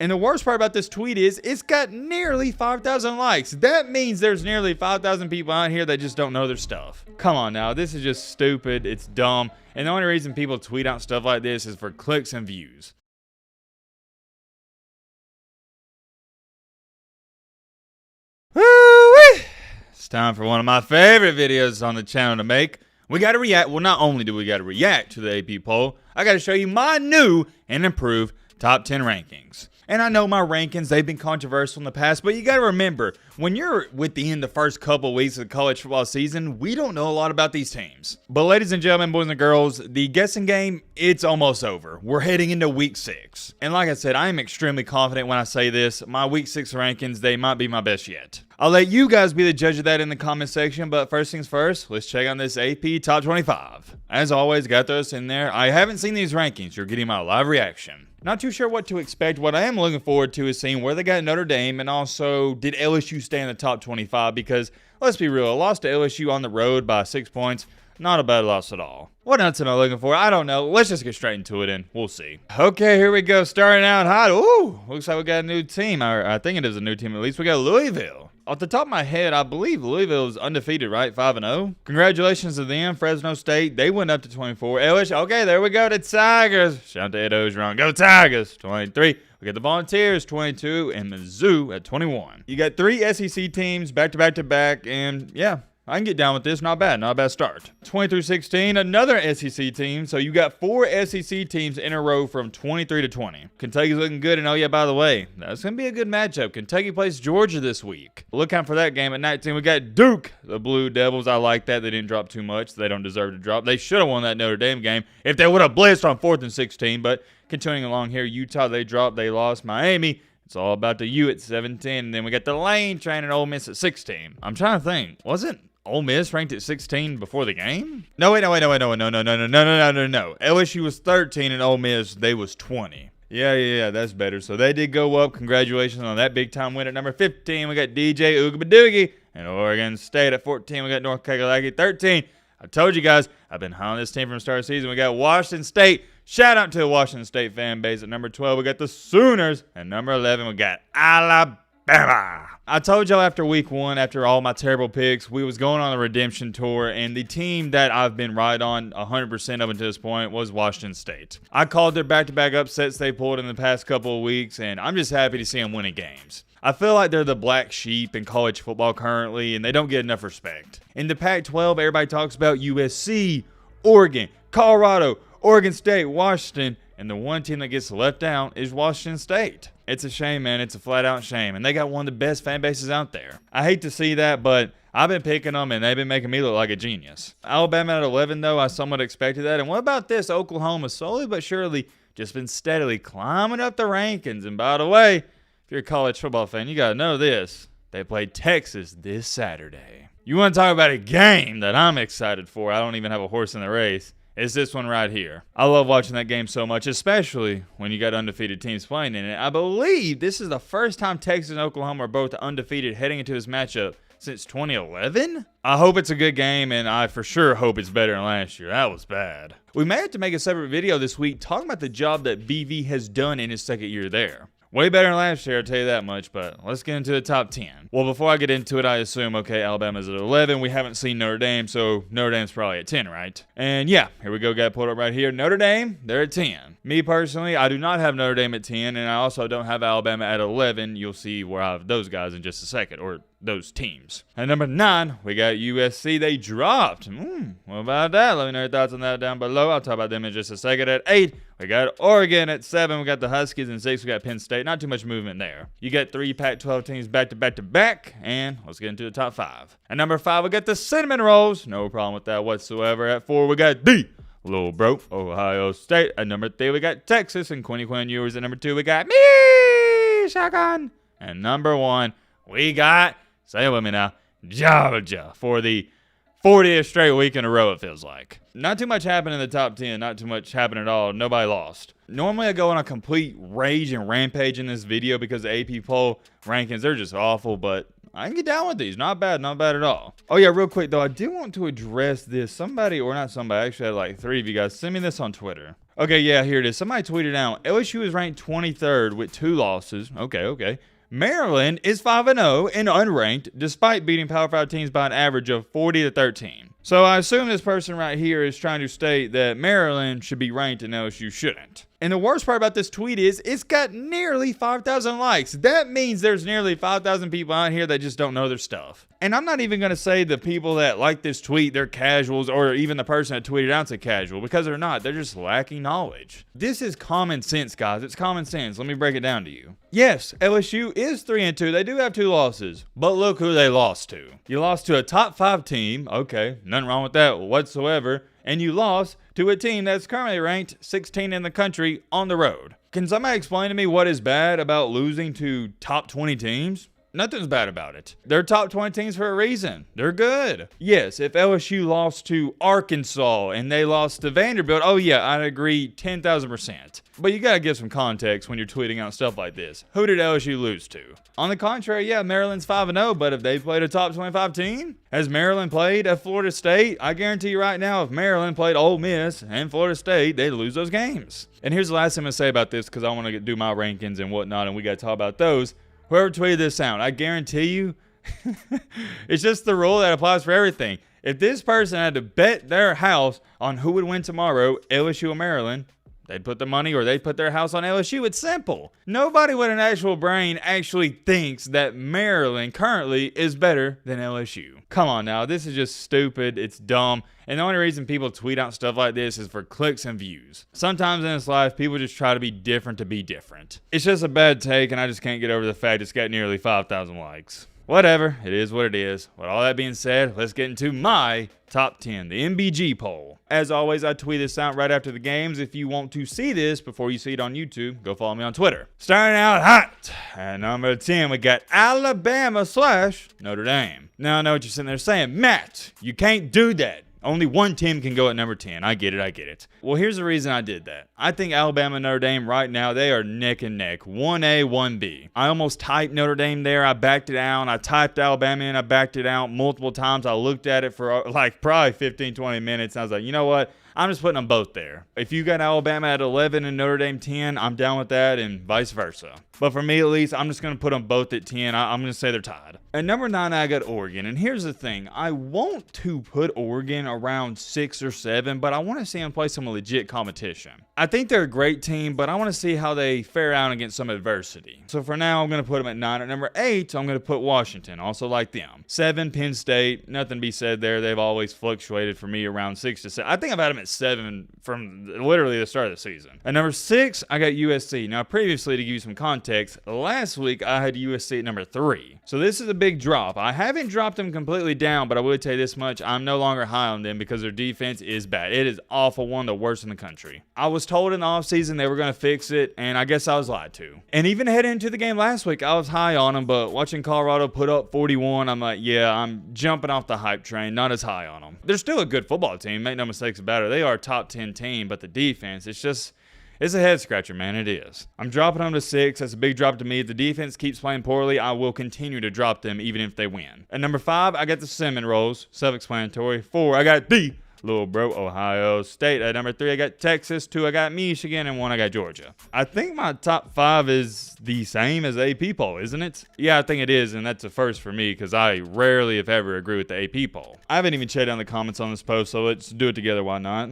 And the worst part about this tweet is it's got nearly 5,000 likes. That means there's nearly 5,000 people out here that just don't know their stuff. Come on now, this is just stupid, it's dumb, and the only reason people tweet out stuff like this is for clicks and views. Woo-wee! It's time for one of my favorite videos on the channel to make. We gotta react, well, not only do we gotta react to the AP poll, I gotta show you my new and improved top 10 rankings. And I know my rankings, they've been controversial in the past, but you gotta remember, when you're within the first couple weeks of the college football season, we don't know a lot about these teams. But ladies and gentlemen, boys and girls, the guessing game, it's almost over. We're heading into week 6. And like I said, I am extremely confident when I say this. My week 6 rankings, they might be my best yet. I'll let you guys be the judge of that in the comment section, but first things first, let's check out this AP Top 25. As always, got those in there. I haven't seen these rankings. You're getting my live reaction. Not too sure what to expect. What I am looking forward to is seeing where they got Notre Dame, and also did LSU stay in the top 25, because let's be real, a loss to LSU on the road by 6 points, not a bad loss at all. What else am I looking for? I don't know. Let's just get straight into it and we'll see. Okay, here we go. Starting out hot. Ooh, looks like we got a new team. I think it is a new team at least. We got Louisville. Off the top of my head, I believe Louisville is undefeated, right? 5-0. Congratulations to them. Fresno State, they went up to 24. LSU, okay, there we go. The Tigers. Shout out to Ed Ogeron. Go Tigers. 23. We got the Volunteers, 22. And Mizzou at 21. You got 3 SEC teams back to back to back. And yeah, I can get down with this. Not bad. Not a bad start. 20-16, another SEC team. So you got 4 SEC teams in a row from 23 to 20. Kentucky's looking good. And oh yeah, by the way, that's going to be a good matchup. Kentucky plays Georgia this week. Look out for that game at 19. We got Duke, the Blue Devils. I like that. They didn't drop too much. They don't deserve to drop. They should have won that Notre Dame game if they would have blitzed on 4th and 16. But continuing along here, Utah, they dropped. They lost. Miami, it's all about the U at 17. And then we got the Lane Train and Ole Miss at 16. I'm trying to think. Wasn't Ole Miss ranked at 16 before the game? No, wait. No. LSU was 13 and Ole Miss, they was 20. Yeah, that's better. So they did go up. Congratulations on that big time win at number 15. We got DJ Ugabadoogie and Oregon State at 14. We got North Carolina 13. I told you guys, I've been high on this team from the start of the season. We got Washington State. Shout out to the Washington State fan base at number 12. We got the Sooners. And number 11, we got Alabama. I told y'all after week 1, after all my terrible picks, we was going on a redemption tour, and the team that I've been right on 100% up until this point was Washington State. I called their back-to-back upsets they pulled in the past couple of weeks, and I'm just happy to see them winning games. I feel like they're the black sheep in college football currently, and they don't get enough respect. In the Pac-12, everybody talks about USC, Oregon, Colorado, Oregon State, Washington, and the one team that gets left out is Washington State. It's a shame, man. It's a flat-out shame. And they got one of the best fan bases out there. I hate to see that, but I've been picking them, and they've been making me look like a genius. Alabama at 11, though, I somewhat expected that. And what about this? Oklahoma slowly but surely just been steadily climbing up the rankings. And by the way, if you're a college football fan, you got to know this. They played Texas this Saturday. You want to talk about a game that I'm excited for? I don't even have a horse in the race. Is this one right here. I love watching that game so much, especially when you got undefeated teams playing in it. I believe this is the first time Texas and Oklahoma are both undefeated heading into this matchup since 2011? I hope it's a good game, and I for sure hope it's better than last year. That was bad. We may have to make a separate video this week talking about the job that BV has done in his second year there. Way better than last year, I'll tell you that much, but let's get into the top 10. Well, before I get into it, I assume, okay, Alabama's at 11. We haven't seen Notre Dame, so Notre Dame's probably at 10, right? And yeah, here we go, got it pulled up right here. Notre Dame, they're at 10. Me personally, I do not have Notre Dame at 10, and I also don't have Alabama at 11. You'll see where I have those guys in just a second, or those teams. At number 9, we got USC. They dropped. What about that? Let me know your thoughts on that down below. I'll talk about them in just a second. At 8, we got Oregon. At 7, we got the Huskies. And 6, we got Penn State. Not too much movement there. You got 3 Pac-12 teams back to back to back. And let's get into the top 5. At number 5, we got the Cinnamon Rolls. No problem with that whatsoever. At 4, we got the Little Bro, Ohio State. At number 3, we got Texas. And Quinny Quinn Ewers. At number 2, we got Michigan. And number 1, we got, say it with me now, Georgia for the 40th straight week in a row, it feels like. Not too much happened in the top 10. Not too much happened at all. Nobody lost. Normally, I go on a complete rage and rampage in this video because the AP poll rankings, they're just awful, but I can get down with these. Not bad at all. Oh yeah, real quick though, I do want to address this. Somebody, or not somebody, I actually had like 3 of you guys send me this on Twitter. Okay, yeah, here it is. Somebody tweeted out LSU is ranked 23rd with 2 losses. Okay. Maryland is 5-0 and unranked despite beating Power 5 teams by an average of 40-13. So I assume this person right here is trying to state that Maryland should be ranked and LSU shouldn't. And the worst part about this tweet is it's got nearly 5,000 likes. That means there's nearly 5,000 people out here that just don't know their stuff. And I'm not even going to say the people that like this tweet, they're casuals, or even the person that tweeted out's a casual, because they're not. They're just lacking knowledge. This is common sense, guys. It's common sense. Let me break it down to you. Yes, LSU is 3-2. They do have 2 losses. But look who they lost to. You lost to a top 5 team. Okay, nothing wrong with that whatsoever. And you lost to a team that's currently ranked 16 in the country on the road. Can somebody explain to me what is bad about losing to top 20 teams? Nothing's bad about it. They're top 20 teams for a reason. They're good. Yes, if LSU lost to Arkansas and they lost to Vanderbilt, oh yeah, I'd agree 10,000%. But you gotta give some context when you're tweeting out stuff like this. Who did LSU lose to? On the contrary, yeah, Maryland's 5-0, but if they played a top 25 team, has Maryland played at Florida State? I guarantee you right now, if Maryland played Ole Miss and Florida State, they'd lose those games. And here's the last thing I'm gonna say about this, because I want to do my rankings and whatnot, and we gotta talk about those. Whoever tweeted this out, I guarantee you, it's just the rule that applies for everything. If this person had to bet their house on who would win tomorrow, LSU or Maryland, they'd put the money or they'd put their house on LSU. It's simple. Nobody with an actual brain actually thinks that Maryland currently is better than LSU. Come on now, this is just stupid. It's dumb. And the only reason people tweet out stuff like this is for clicks and views. Sometimes in this life, people just try to be different to be different. It's just a bad take, and I just can't get over the fact it's got nearly 5,000 likes. Whatever, it is what it is. With all that being said, let's get into my top 10, the MBG poll. As always, I tweet this out right after the games. If you want to see this before you see it on YouTube, go follow me on Twitter. Starting out hot, at number 10, we got Alabama/Notre Dame. Now, I know what you're sitting there saying, Matt, you can't do that. Only one team can go at number 10. I get it. Well, here's the reason I did that. I think Alabama and Notre Dame right now, they are neck and neck. 1A, 1B. I almost typed Notre Dame there. I backed it out. I typed Alabama in. I backed it out multiple times. I looked at it for like probably 15, 20 minutes. And I was like, you know what? I'm just putting them both there. If you got Alabama at 11 and Notre Dame 10, I'm down with that, and vice versa. But for me, at least, I'm just going to put them both at 10. I'm going to say they're tied. At number 9, I got Oregon. And here's the thing. I want to put Oregon around 6 or 7, but I want to see them play some legit competition. I think they're a great team, but I want to see how they fare out against some adversity. So for now, I'm going to put them at 9. At number 8, I'm going to put Washington. Also like them. 7, Penn State. Nothing to be said there. They've always fluctuated for me around 6 to 7. I think I've had them at 7 from literally the start of the season. At number 6, I got USC. Now, previously, to give you some context, last week I had USC at number 3. So this is a big drop. I haven't dropped them completely down, but I will tell you this much. I'm no longer high on them because their defense is bad. It is awful, one of the worst in the country. I was told in the offseason they were going to fix it, and I guess I was lied to. And even heading into the game last week, I was high on them, but watching Colorado put up 41, I'm like, yeah, I'm jumping off the hype train, not as high on them. They're still a good football team, make no mistakes about it. They are a top 10 team, but the defense, it's a head scratcher, man. It is. I'm dropping them to 6. That's a big drop to me. If the defense keeps playing poorly, I will continue to drop them even if they win. At number 5, I got the Seminoles. Self-explanatory. 4, I got the little bro Ohio State. At number 3, I got Texas. 2, I got Michigan. And 1, I got Georgia. I think my top 5 is the same as the AP poll, isn't it? Yeah, I think it is, and that's a first for me because I rarely, if ever, agree with the AP poll. I haven't even checked down the comments on this post, so let's do it together. Why not?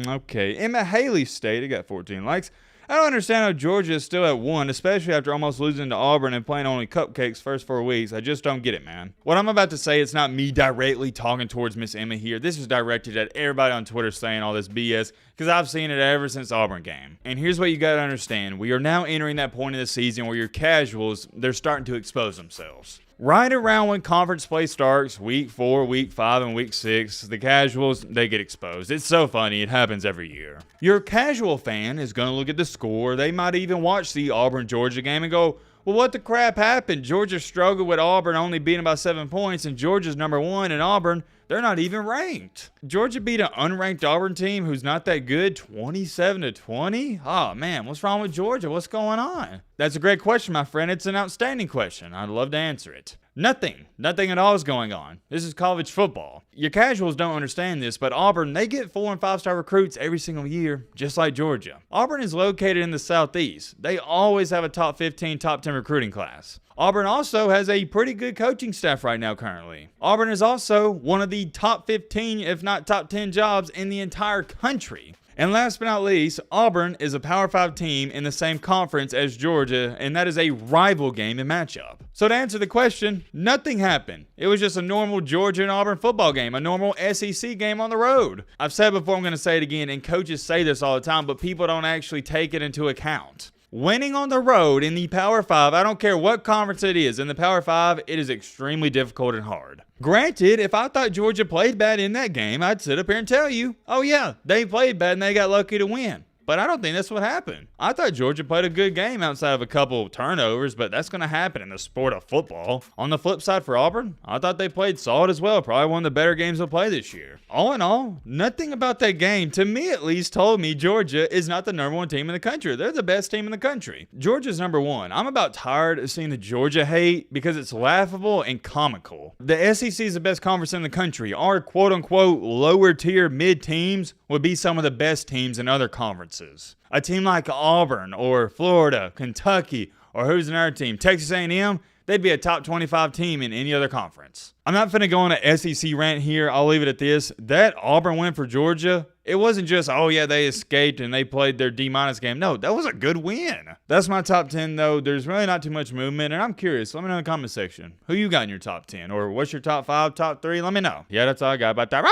Okay. Emma Haley State. It got 14 likes. I don't understand how Georgia is still at 1, especially after almost losing to Auburn and playing only cupcakes first 4 weeks. I just don't get it, man. What I'm about to say, it's not me directly talking towards Miss Emma here. This is directed at everybody on Twitter saying all this BS because I've seen it ever since the Auburn game. And here's what you got to understand. We are now entering that point in the season where your casuals, they're starting to expose themselves. Right around when conference play starts, week 4, week 5, and week 6, the casuals, they get exposed. It's so funny. It happens every year. Your casual fan is going to look at the score. They might even watch the Auburn-Georgia game and go, well, what the crap happened? Georgia struggled with Auburn only beating by 7 points, and Georgia's number 1, and Auburn, they're not even ranked. Georgia beat an unranked Auburn team who's not that good, 27-20? Oh, man, what's wrong with Georgia? What's going on? That's a great question, my friend. It's an outstanding question. I'd love to answer it. Nothing. Nothing at all is going on. This is college football. Your casuals don't understand this, but Auburn, they get 4- and 5-star recruits every single year, just like Georgia. Auburn is located in the Southeast. They always have a top 15, top 10 recruiting class. Auburn also has a pretty good coaching staff right now currently. Auburn is also one of the top 15, if not top 10 jobs in the entire country. And last but not least, Auburn is a Power 5 team in the same conference as Georgia, and that is a rival game and matchup. So to answer the question, nothing happened. It was just a normal Georgia and Auburn football game, a normal SEC game on the road. I've said before, I'm going to say it again, and coaches say this all the time, but people don't actually take it into account. Winning on the road in the Power 5, I don't care what conference it is, in the Power 5, it is extremely difficult and hard. Granted, if I thought Georgia played bad in that game, I'd sit up here and tell you, oh yeah, they played bad and they got lucky to win. But I don't think that's what happened. I thought Georgia played a good game outside of a couple of turnovers, but that's going to happen in the sport of football. On the flip side for Auburn, I thought they played solid as well. Probably one of the better games they'll play this year. All in all, nothing about that game, to me at least, told me Georgia is not the number one team in the country. They're the best team in the country. Georgia's number one. I'm about tired of seeing the Georgia hate because it's laughable and comical. The SEC is the best conference in the country. Our quote-unquote lower tier mid teams would be some of the best teams in other conferences. A team like Auburn or Florida, Kentucky, or who's another team, Texas A&M, they'd be a top 25 team in any other conference. I'm not finna go on an SEC rant here. I'll leave it at this. That Auburn win for Georgia, it wasn't just, oh yeah, they escaped and they played their D- game. No, that was a good win. That's my top 10 though. There's really not too much movement, and I'm curious. Let me know in the comment section. Who you got in your top 10? Or what's your top 5, top 3? Let me know. Yeah, that's all I got about that.